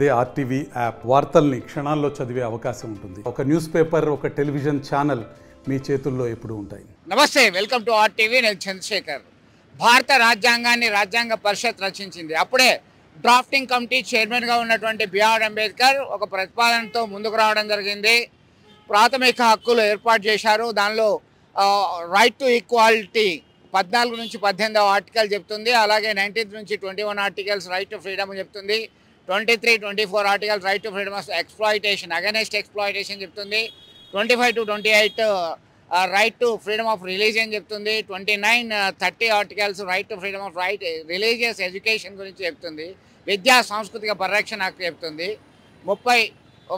అదే RTV app వార్తల్ని క్షణాల్లో చదివే అవకాశం ఉంటుంది. ఒక న్యూస్ పేపర్, ఒక టెలివిజన్ ఛానల్ మీ చేతుల్లో ఎప్పుడూ ఉంటాయి. నమస్తే, వెల్కమ్ టు ఆర్టీవీ. నేను చంద్రశేఖర్. భారత రాజ్యాంగాన్ని రాజ్యాంగ పరిషత్ రచించింది. అప్పుడే డ్రాఫ్టింగ్ కమిటీ చైర్మన్గా ఉన్నటువంటి బిఆర్ అంబేద్కర్ ఒక ప్రతిపాదనతో ముందుకు రావడం జరిగింది. ప్రాథమిక హక్కులు ఏర్పాటు చేశారు. దానిలో రైట్ టు ఈక్వాలిటీ 14 నుంచి 18వ ఆర్టికల్ చెప్తుంది. అలాగే 19 నుంచి 21 ఆర్టికల్స్ రైట్ టు ఫ్రీడమ్ చెప్తుంది. 23, 24 articles right to freedom of exploitation, against exploitation చెప్తుంది. 25 to 28 right to freedom of religion చెప్తుంది. 29, 30 articles right to freedom of religious education గురించి చెప్తుంది. విద్యా సాంస్కృతిక పరిరక్షణ హక్కు చెప్తుంది. 30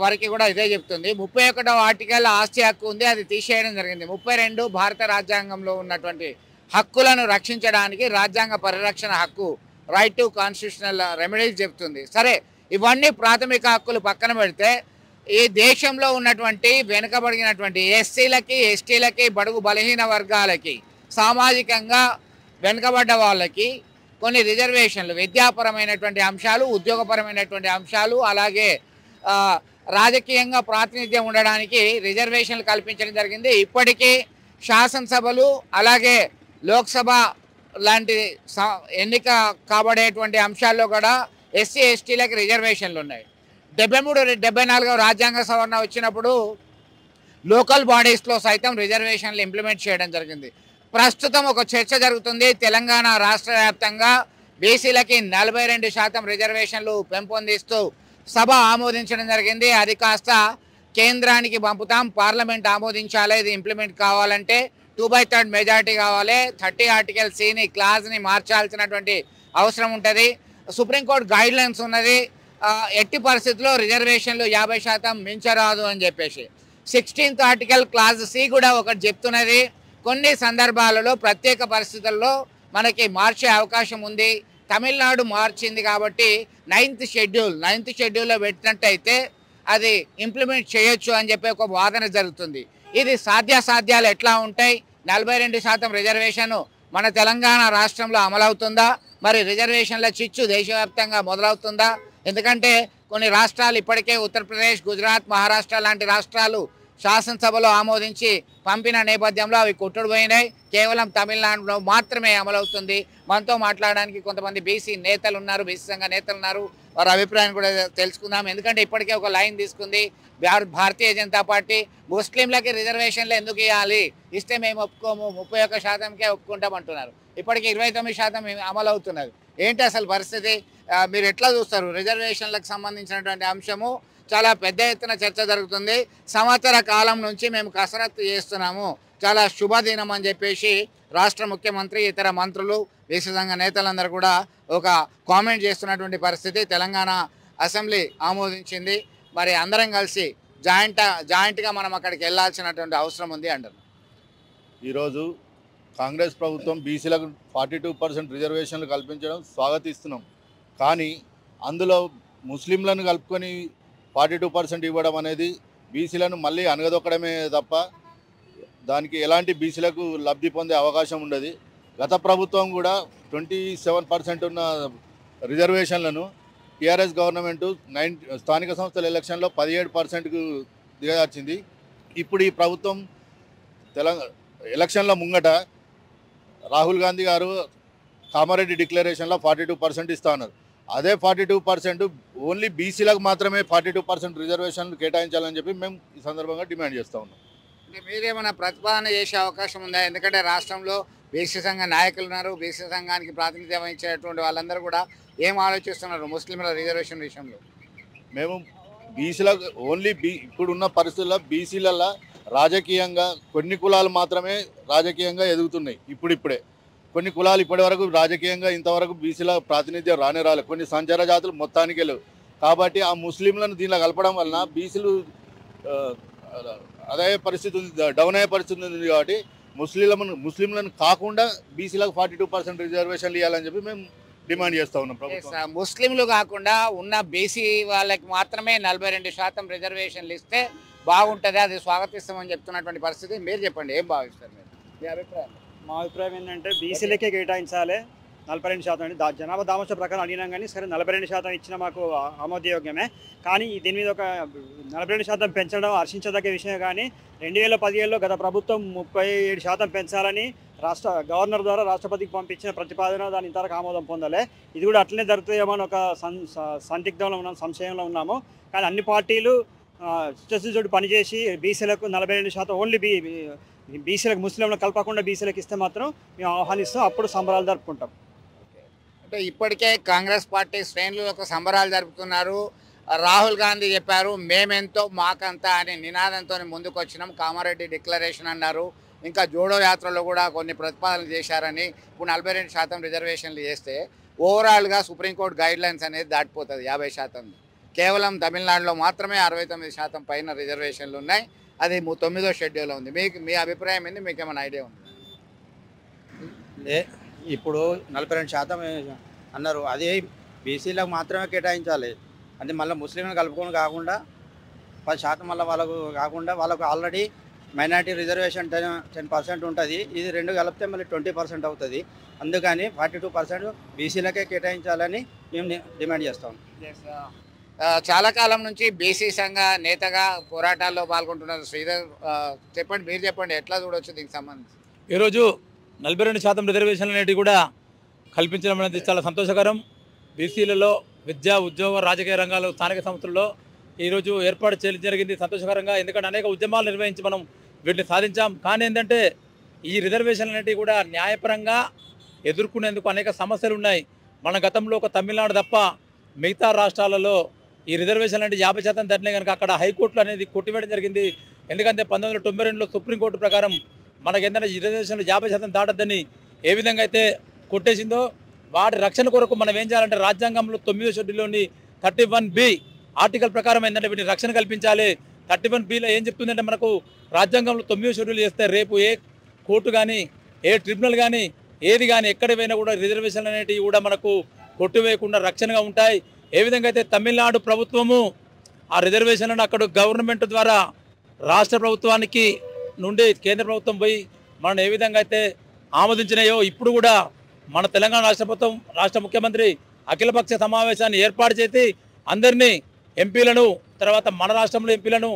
వరకు కూడా ఇదే చెప్తుంది. 31వ ఆర్టికల్ ఆస్తి హక్కు ఉంది, అది తీసేయడం జరిగింది. 32 భారత రాజ్యాంగంలో ఉన్నటువంటి హక్కులను రక్షించడానికి రాజ్యాంగ పరిరక్షణ హక్కు రైట్ టు కాన్స్టిట్యూషనల్ రెమెడీస్ చెప్తుంది. సరే, ఇవన్నీ ప్రాథమిక హక్కులు పక్కన పెడితే ఈ దేశంలో ఉన్నటువంటి వెనుకబడినటువంటి ఎస్సీలకి, ఎస్టీలకి, బడుగు బలహీన వర్గాలకి, సామాజికంగా వెనుకబడ్డ వాళ్ళకి కొన్ని రిజర్వేషన్లు, విద్యాపరమైనటువంటి అంశాలు, ఉద్యోగపరమైనటువంటి అంశాలు, అలాగే రాజకీయంగా ప్రాతినిధ్యం ఉండడానికి రిజర్వేషన్లు కల్పించడం జరిగింది. ఇప్పటికీ శాసనసభలు అలాగే లోక్సభ లాంటి ఎన్నిక కాబడేటువంటి అంశాల్లో కూడా ఎస్సీ, ఎస్టీలకి రిజర్వేషన్లు ఉన్నాయి. 73, 74వ రాజ్యాంగ సవరణ వచ్చినప్పుడు లోకల్ బాడీస్లో సైతం రిజర్వేషన్లు ఇంప్లిమెంట్ చేయడం జరిగింది. ప్రస్తుతం ఒక చర్చ జరుగుతుంది. తెలంగాణ రాష్ట్ర వ్యాప్తంగా బీసీలకి 42% రిజర్వేషన్లు పెంపొందిస్తూ సభ ఆమోదించడం జరిగింది. అది కాస్త కేంద్రానికి పంపుతాం, పార్లమెంట్ ఆమోదించాలి. ఇది ఇంప్లిమెంట్ కావాలంటే 2/3 మెజారిటీ కావాలి. 30 ఆర్టికల్ సిని క్లాజ్ని మార్చాల్సినటువంటి అవసరం ఉంటుంది. సుప్రీంకోర్టు గైడ్ లైన్స్ ఉన్నది, ఎట్టి పరిస్థితుల్లో రిజర్వేషన్లు 50% మించరాదు అని చెప్పేసి. 16th ఆర్టికల్ క్లాజ్ సి కూడా ఒకటి చెప్తున్నది, కొన్ని సందర్భాలలో ప్రత్యేక పరిస్థితుల్లో మనకి మార్చే అవకాశం ఉంది. తమిళనాడు మార్చింది కాబట్టి 9th షెడ్యూల్లో పెట్టినట్టయితే అది ఇంప్లిమెంట్ చేయొచ్చు అని చెప్పి ఒక వాదన జరుగుతుంది. ఇది సాధ్యాసాధ్యాలు ఎట్లా ఉంటాయి? 42% రిజర్వేషన్ మన తెలంగాణ రాష్ట్రంలో అమలవుతుందా? మరి రిజర్వేషన్ల చిచ్చు దేశవ్యాప్తంగా మొదలవుతుందా? ఎందుకంటే కొన్ని రాష్ట్రాలు ఇప్పటికే ఉత్తరప్రదేశ్, గుజరాత్, మహారాష్ట్ర లాంటి రాష్ట్రాలు శాసనసభలో ఆమోదించి పంపిన నేపథ్యంలో అవి కొట్టుడుపోయినాయి. కేవలం తమిళనాడులో మాత్రమే అమలవుతుంది. మనతో మాట్లాడడానికి కొంతమంది బీసీ నేతలు ఉన్నారు, బీసీ సంఘ నేతలు ఉన్నారు. వారి అభిప్రాయం కూడా తెలుసుకుందాం. ఎందుకంటే ఇప్పటికే ఒక లైన్ తీసుకుంది భారతీయ జనతా పార్టీ. ముస్లింలకి రిజర్వేషన్లు ఎందుకు ఇవ్వాలి, ఇస్తే మేము ఒప్పుకోము, 31%కే ఒప్పుకుంటామంటున్నారు. ఇప్పటికీ 29% అమలు అవుతున్నది. ఏంటి అసలు పరిస్థితి? మీరు ఎట్లా చూస్తారు? రిజర్వేషన్లకు సంబంధించినటువంటి అంశము చాలా పెద్ద ఎత్తున చర్చ జరుగుతుంది. సంవత్సర కాలం నుంచి మేము కసరత్తు చేస్తున్నాము, చాలా శుభదినం అని చెప్పేసి రాష్ట్ర ముఖ్యమంత్రి, ఇతర మంత్రులు, బీసీ సంఘ నేతలందరూ కూడా ఒక కామెంట్ చేస్తున్నటువంటి పరిస్థితి. తెలంగాణ అసెంబ్లీ ఆమోదించింది, మరి అందరం కలిసి జాయింట్గా మనం అక్కడికి వెళ్ళాల్సినటువంటి అవసరం ఉంది అంటారు. ఈరోజు కాంగ్రెస్ ప్రభుత్వం బీసీలకు 42% రిజర్వేషన్లు కల్పించడం స్వాగతిస్తున్నాం. కానీ అందులో ముస్లింలను కలుపుకొని 42% ఇవ్వడం అనేది బీసీలను మళ్ళీ అనగదొక్కడమే తప్ప దానికి ఎలాంటి బీసీలకు లబ్ధి పొందే అవకాశం ఉండదు. గత ప్రభుత్వం కూడా 27% ఉన్న రిజర్వేషన్లను టీఆర్ఎస్ గవర్నమెంటు స్థానిక సంస్థల ఎలక్షన్లో 17%కు దిగజార్చింది. ఇప్పుడు ఈ ప్రభుత్వం ఎలక్షన్ల ముంగట రాహుల్ గాంధీ గారు కామారెడ్డి డిక్లరేషన్లో 42% ఇస్తా ఉన్నారు. అదే 42% ఓన్లీ బీసీలకు మాత్రమే 42% రిజర్వేషన్లు కేటాయించాలని చెప్పి మేము ఈ సందర్భంగా డిమాండ్ చేస్తూ ఉన్నాం. అంటే మీరేమైనా ప్రతిపాదన చేసే అవకాశం ఉందా? ఎందుకంటే రాష్ట్రంలో బీసీ సంఘ నాయకులు ఉన్నారు, బీసీ సంఘానికి ప్రాతినిధ్యం వహించేటువంటి వాళ్ళందరూ కూడా ఏం ఆలోచిస్తున్నారు ముస్లింల రిజర్వేషన్ విషయంలో? మేము బీసీలకు ఇప్పుడున్న పరిస్థితుల్లో బీసీలలో రాజకీయంగా కొన్ని కులాలు మాత్రమే రాజకీయంగా ఎదుగుతున్నాయి. ఇప్పుడిప్పుడే కొన్ని కులాలు ఇప్పటి వరకు రాజకీయంగా ఇంతవరకు బీసీల ప్రాతినిధ్యం రాలేదు. కొన్ని సంచార జాతులు మొత్తానికి లేవు. కాబట్టి ఆ ముస్లింలను దీనిలో కలపడం వలన బీసీలు అదే పరిస్థితి ఉంది, డౌన్ అయ్యే పరిస్థితి ఉంది. కాబట్టి ముస్లింలను కాకుండా బీసీలకు 42% రిజర్వేషన్లు ఇవ్వాలని చెప్పి మేము డిమాండ్ చేస్తూ ఉన్నాం. ముస్లింలు కాకుండా ఉన్న బీసీ వాళ్ళకి మాత్రమే 42% రిజర్వేషన్లు ఇస్తే బాగుంటుంది, అది స్వాగతిస్తామని చెప్తున్నటువంటి పరిస్థితి. మీరు చెప్పండి, ఏం భావిస్తారు మీరు? మీ అభిప్రాయం? మా అభిప్రాయం ఏంటంటే బీసీలకే కేటాయించాలి, 42% అండి. జనాభా దామాషా ప్రకారం అడిగినాం కానీ సరే 42% ఇచ్చిన మాకు ఆమోదయోగ్యమే. కానీ దీని మీద ఒక 42% పెంచడం హర్షించదగ్గ విషయం. కానీ 2017లో గత ప్రభుత్వం 37% పెంచాలని గవర్నర్ ద్వారా రాష్ట్రపతికి పంపించిన ప్రతిపాదన దాని ఇంతవరకు ఆమోదం పొందలే. ఇది కూడా అట్లనే జరుగుతుందేమో అని ఒక సందిగ్ధంలో ఉన్నాం, సంశయంలో ఉన్నాము. కానీ అన్ని పార్టీలు చిత్తశుద్ధితోటి పనిచేసి బీసీలకు 42% ఓన్లీ బీసీలకు ముస్లింలకు కలపకుండా బీసీలకు ఇస్తే మాత్రం మేము ఆహ్వానిస్తాం. అప్పుడు సంబరాలు జరుపుకుంటాం. అంటే ఇప్పటికే కాంగ్రెస్ పార్టీ శ్రేణులు ఒక సంబరాలు జరుపుతున్నారు. రాహుల్ గాంధీ చెప్పారు మేమెంతో మాకంతా అనే నినాదంతో ముందుకు వచ్చినాం. కామారెడ్డి డిక్లరేషన్ అన్నారు. ఇంకా జోడో యాత్రలో కూడా కొన్ని ప్రతిపాదనలు చేశారని. ఇప్పుడు 42% రిజర్వేషన్లు చేస్తే ఓవరాల్గా సుప్రీంకోర్టు గైడ్లైన్స్ అనేది దాటిపోతుంది 50%. కేవలం తమిళనాడులో మాత్రమే 69% పైన రిజర్వేషన్లు ఉన్నాయి. అది 9వ షెడ్యూల్లో ఉంది. మీ అభిప్రాయం ఏంది? మీకు ఏమైనా ఐడియా ఉంది? ఇప్పుడు 42% అన్నారు, అది బీసీలకు మాత్రమే కేటాయించాలి. అంటే మళ్ళీ ముస్లింలను కలుపుకొని కాకుండా 10% మళ్ళీ వాళ్ళకు కాకుండా వాళ్ళకు ఆల్రెడీ మైనార్టీ రిజర్వేషన్ 10% ఉంటుంది. ఇది 2 కలిపితే మళ్ళీ 20% అవుతుంది. అందుకని 42% బీసీలకే కేటాయించాలని మేము డిమాండ్ చేస్తాం. చాలా కాలం నుంచి బీసీ సంఘ నేతగా పోరాటాల్లో పాల్గొంటున్నారు శ్రీధర్. చెప్పండి, మీరు చెప్పండి, ఎట్లా చూడవచ్చు దీనికి సంబంధించి? ఈరోజు 42% రిజర్వేషన్లు అనేవి కూడా కల్పించడం అనేది చాలా సంతోషకరం. బీసీలలో విద్యా, ఉద్యోగ, రాజకీయ రంగాలు, స్థానిక సంస్థల్లో ఈరోజు ఏర్పాటు చేయడం జరిగింది సంతోషకరంగా. ఎందుకంటే అనేక ఉద్యమాలు నిర్వహించి మనం వీటిని సాధించాం. కానీ ఏంటంటే ఈ రిజర్వేషన్లు అనేవి కూడా న్యాయపరంగా ఎదుర్కొనేందుకు అనేక సమస్యలు ఉన్నాయి. మన గతంలో ఒక తమిళనాడు తప్ప మిగతా రాష్ట్రాలలో ఈ రిజర్వేషన్లు అంటే 50% దాటినే కనుక అక్కడ హైకోర్టులు అనేది కొట్టివేయడం జరిగింది. ఎందుకంటే 1992లో సుప్రీంకోర్టు ప్రకారం మనకి ఏంటంటే ఈ రిజర్వేషన్లు 50% దాటద్దని ఏ విధంగా అయితే కొట్టేసిందో వాటి రక్షణ కొరకు మనం ఏం చేయాలంటే రాజ్యాంగంలో 9వ షెడ్యూల్లోని 31B ఆర్టికల్ ప్రకారం ఏంటంటే వీటిని రక్షణ కల్పించాలి. 31Bలో ఏం చెప్తుందంటే మనకు రాజ్యాంగంలో 9వ షెడ్యూల్ చేస్తే రేపు ఏ కోర్టు కానీ ఏ ట్రిబ్యునల్ కానీ ఏది కానీ ఎక్కడ పోయినా కూడా రిజర్వేషన్లు అనేటివి కూడా మనకు కొట్టివేయకుండా రక్షణగా ఉంటాయి. ఏ విధంగా అయితే తమిళనాడు ప్రభుత్వము ఆ రిజర్వేషన్లను అక్కడ గవర్నమెంట్ ద్వారా రాష్ట్ర ప్రభుత్వానికి నుండి కేంద్ర ప్రభుత్వం పోయి మనం ఏ విధంగా అయితే ఆమోదించినాయో ఇప్పుడు కూడా మన తెలంగాణ రాష్ట్ర ప్రభుత్వం, రాష్ట్ర ముఖ్యమంత్రి అఖిలపక్ష సమావేశాన్ని ఏర్పాటు చేసి అందరినీ ఎంపీలను, తర్వాత మన రాష్ట్రంలో ఎంపీలను,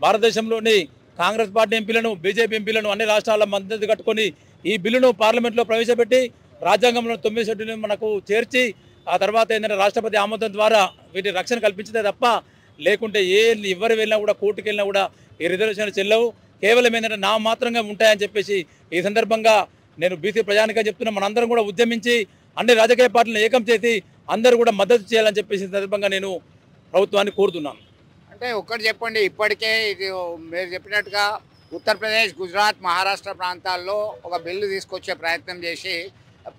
భారతదేశంలోని కాంగ్రెస్ పార్టీ ఎంపీలను, బీజేపీ ఎంపీలను అన్ని రాష్ట్రాల మద్దతు కట్టుకొని ఈ బిల్లును పార్లమెంట్లో ప్రవేశపెట్టి రాజ్యాంగంలో 9వ షెడ్యూల్ మనకు చేర్చి ఆ తర్వాత ఏంటంటే రాష్ట్రపతి ఆమోదం ద్వారా వీటి రక్షణ కల్పించితే తప్ప లేకుంటే ఎవరు వెళ్ళినా కూడా కోర్టుకు వెళ్ళినా కూడా ఈ రిజర్వేషన్లు చెల్లవు. కేవలం ఏంటంటే నా మాత్రంగా ఉంటాయని చెప్పేసి ఈ సందర్భంగా నేను బీసీ ప్రజానిగా చెప్తున్నా. మనందరం కూడా ఉద్యమించి అన్ని రాజకీయ పార్టీలను ఏకం చేసి అందరూ కూడా మద్దతు చేయాలని చెప్పేసి సందర్భంగా నేను ప్రభుత్వాన్ని కోరుతున్నాను. అంటే ఒక్కటి చెప్పండి, ఇప్పటికే ఇది మీరు చెప్పినట్టుగా ఉత్తరప్రదేశ్, గుజరాత్, మహారాష్ట్ర ప్రాంతాల్లో ఒక బిల్లు తీసుకొచ్చే ప్రయత్నం చేసి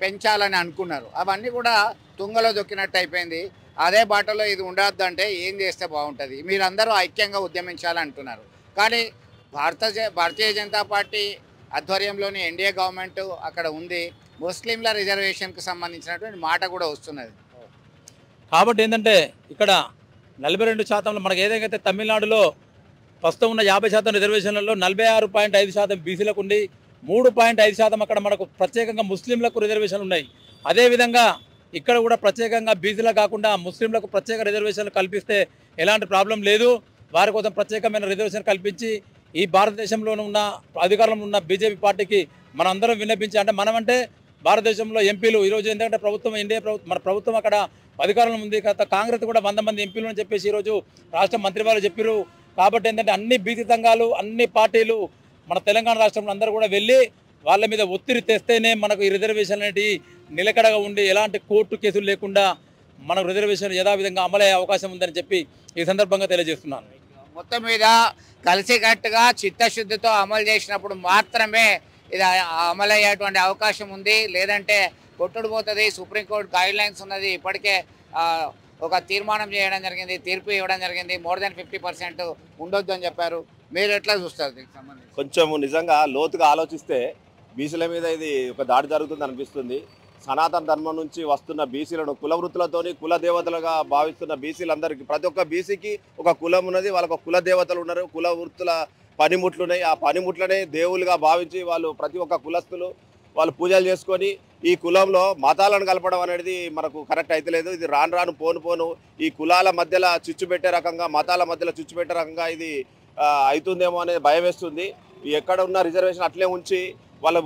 పెంచాలని అనుకున్నారు. అవన్నీ కూడా తుంగలో దొక్కినట్టు అయిపోయింది. అదే బాటలో ఇది ఉండొద్దంటే ఏం చేస్తే బాగుంటుంది? మీరందరూ ఐక్యంగా ఉద్యమించాలంటున్నారు. కానీ భారతీయ జనతా పార్టీ ఆధ్వర్యంలోని ఎన్డీఏ గవర్నమెంట్ అక్కడ ఉంది. ముస్లింల రిజర్వేషన్కి సంబంధించినటువంటి మాట కూడా వస్తున్నది. కాబట్టి ఏంటంటే ఇక్కడ 42% మనకు ఏదైతే తమిళనాడులో ప్రస్తుతం ఉన్న 50% రిజర్వేషన్లలో 46.5% బీసీలకు ఉండి 3.5% అక్కడ మనకు ప్రత్యేకంగా ముస్లింలకు రిజర్వేషన్లు ఉన్నాయి. అదేవిధంగా ఇక్కడ కూడా ప్రత్యేకంగా బీసీలకు కాకుండా ముస్లింలకు ప్రత్యేక రిజర్వేషన్లు కల్పిస్తే ఎలాంటి ప్రాబ్లం లేదు. వారి కోసం ప్రత్యేకమైన రిజర్వేషన్ కల్పించి ఈ భారతదేశంలో ఉన్న అధికారంలో ఉన్న బీజేపీ పార్టీకి మనం అందరం విన్నపించి, అంటే మనమంటే భారతదేశంలో ఎంపీలు ఈరోజు ఏంటంటే ప్రభుత్వం ఎన్డీఏ ప్రభుత్వం మన ప్రభుత్వం అక్కడ అధికారంలో ఉంది. కాంగ్రెస్ కూడా 100 మంది ఎంపీలు అని చెప్పేసి ఈరోజు రాష్ట్ర మంత్రి వాళ్ళు చెప్పారు. కాబట్టి ఏంటంటే అన్ని బీసీ సంఘాలు, అన్ని పార్టీలు మన తెలంగాణ రాష్ట్రంలో అందరూ కూడా వెళ్ళి వాళ్ళ మీద ఒత్తిడి తెస్తేనే మనకు ఈ రిజర్వేషన్ అనేవి నిలకడగా ఉండి ఎలాంటి కోర్టు కేసులు లేకుండా మనకు రిజర్వేషన్ యథావిధంగా అమలయ్యే అవకాశం ఉందని చెప్పి ఈ సందర్భంగా తెలియజేస్తున్నాను. మొత్తం మీద కలిసికట్టుగా చిత్తశుద్ధితో అమలు చేసినప్పుడు మాత్రమే ఇది అమలయ్యేటువంటి అవకాశం ఉంది. లేదంటే కొట్టుడుపోతుంది. సుప్రీంకోర్టు గైడ్లైన్స్ ఉన్నది. ఇప్పటికే ఒక తీర్మానం చేయడం జరిగింది, తీర్పు ఇవ్వడం జరిగింది. మోర్ దెన్ 50% ఉండొద్దు అని చెప్పారు. మీరు ఎట్లా చూస్తారు దీనికి సంబంధించి? కొంచెం నిజంగా లోతుగా ఆలోచిస్తే బీసీల మీద ఇది ఒక దాడి జరుగుతుంది అనిపిస్తుంది. సనాతన ధర్మం నుంచి వస్తున్న బీసీలను కుల వృత్తులతోని కుల దేవతలుగా భావిస్తున్న బీసీలందరికీ, ప్రతి ఒక్క బీసీకి ఒక కులం ఉన్నది, వాళ్ళకు కుల దేవతలు ఉన్నారు, కుల వృత్తుల పనిముట్లు ఉన్నాయి. ఆ పనిముట్లనే దేవుళ్ళుగా భావించి వాళ్ళు ప్రతి ఒక్క కులస్తులు వాళ్ళు పూజలు చేసుకొని ఈ కులంలో మతాలను కలపడం అనేది మనకు కరెక్ట్ అయితే లేదు. ఇది రాను పోను ఈ కులాల మధ్యలో చిచ్చు పెట్టే రకంగా, మతాల మధ్యలో చిచ్చు పెట్టే రకంగా ఇది అవుతుందేమో అనేది భయం వేస్తుంది. ఎక్కడ ఉన్న రిజర్వేషన్ అట్లే ఉంచి వాళ్ళ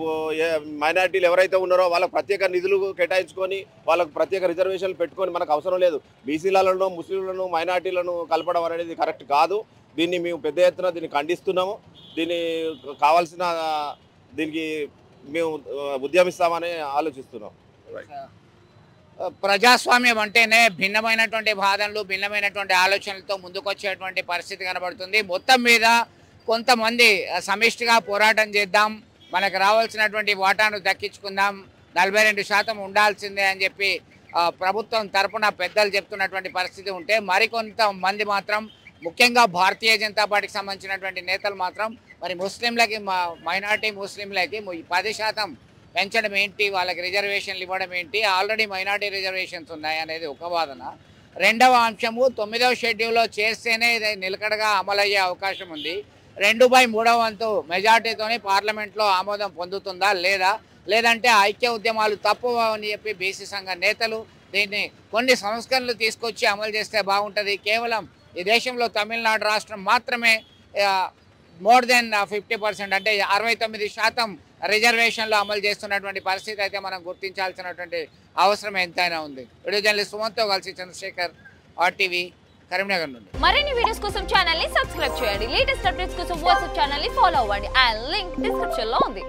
మైనారిటీలు ఎవరైతే ఉన్నారో వాళ్ళకు ప్రత్యేక నిధులు కేటాయించుకొని వాళ్ళకు ప్రత్యేక రిజర్వేషన్లు పెట్టుకొని మనకు అవసరం లేదు. బీసీలను, ముస్లింలను, మైనారిటీలను కలపడం అనేది కరెక్ట్ కాదు. దీన్ని మేము పెద్ద ఎత్తున దీన్ని ఖండిస్తున్నాము. దీన్ని కావాల్సిన దీనికి మేము ఉద్యమిస్తామని ఆలోచిస్తున్నాం. ప్రజాస్వామ్యం అంటేనే భిన్నమైనటువంటి వాదనలు, భిన్నమైనటువంటి ఆలోచనలతో ముందుకొచ్చేటువంటి పరిస్థితి కనబడుతుంది. మొత్తం మీద కొంతమంది సమిష్టిగా పోరాటం చేద్దాం, మనకు రావాల్సినటువంటి వాటాను దక్కించుకుందాం, 42% ఉండాల్సిందే అని చెప్పి ప్రభుత్వం తరపున పెద్దలు చెప్తున్నటువంటి పరిస్థితి ఉంటే, మరికొంతమంది మాత్రం ముఖ్యంగా భారతీయ జనతా పార్టీకి సంబంధించినటువంటి నేతలు మాత్రం మరి ముస్లింలకి, మైనార్టీ ముస్లింలకి 10% పెంచడం ఏంటి, వాళ్ళకి రిజర్వేషన్లు ఇవ్వడం ఏంటి, ఆల్రెడీ మైనార్టీ రిజర్వేషన్స్ ఉన్నాయి అనేది ఒక వాదన. రెండవ అంశము 9వ షెడ్యూల్లో చేస్తేనే ఇది నిలకడగా అమలయ్యే అవకాశం ఉంది. 2/3 వంతు మెజార్టీతోనే పార్లమెంట్లో ఆమోదం పొందుతుందా లేదంటే ఐక్య ఉద్యమాలు తప్పు అని చెప్పి బీసీ సంఘ నేతలు దీన్ని కొన్ని సంస్కరణలు తీసుకొచ్చి అమలు చేస్తే బాగుంటుంది. కేవలం ఈ దేశంలో తమిళనాడు రాష్ట్రం మాత్రమే మోర్ దెన్ 50% అంటే 69% రిజర్వేషన్లు అమలు చేస్తున్నటువంటి పరిస్థితి అయితే మనం గుర్తించాల్సినటువంటి అవసరం ఎంతైనా ఉంది. వీడియో జర్నలిస్ట్ సుమంత్తో కలిసి చంద్రశేఖర్, RTV, కరీంనగర్ నుండి. మరిన్ని వీడియోస్ కోసం ఛానల్ ని సబ్స్క్రైబ్ చేయండి. లేటెస్ట్ అప్డేట్స్ కోసం వాట్సాప్ ఛానల్ ని ఫాలో అవ్వండి. ఆ లింక్ డిస్క్రిప్షన్ లో ఉంది.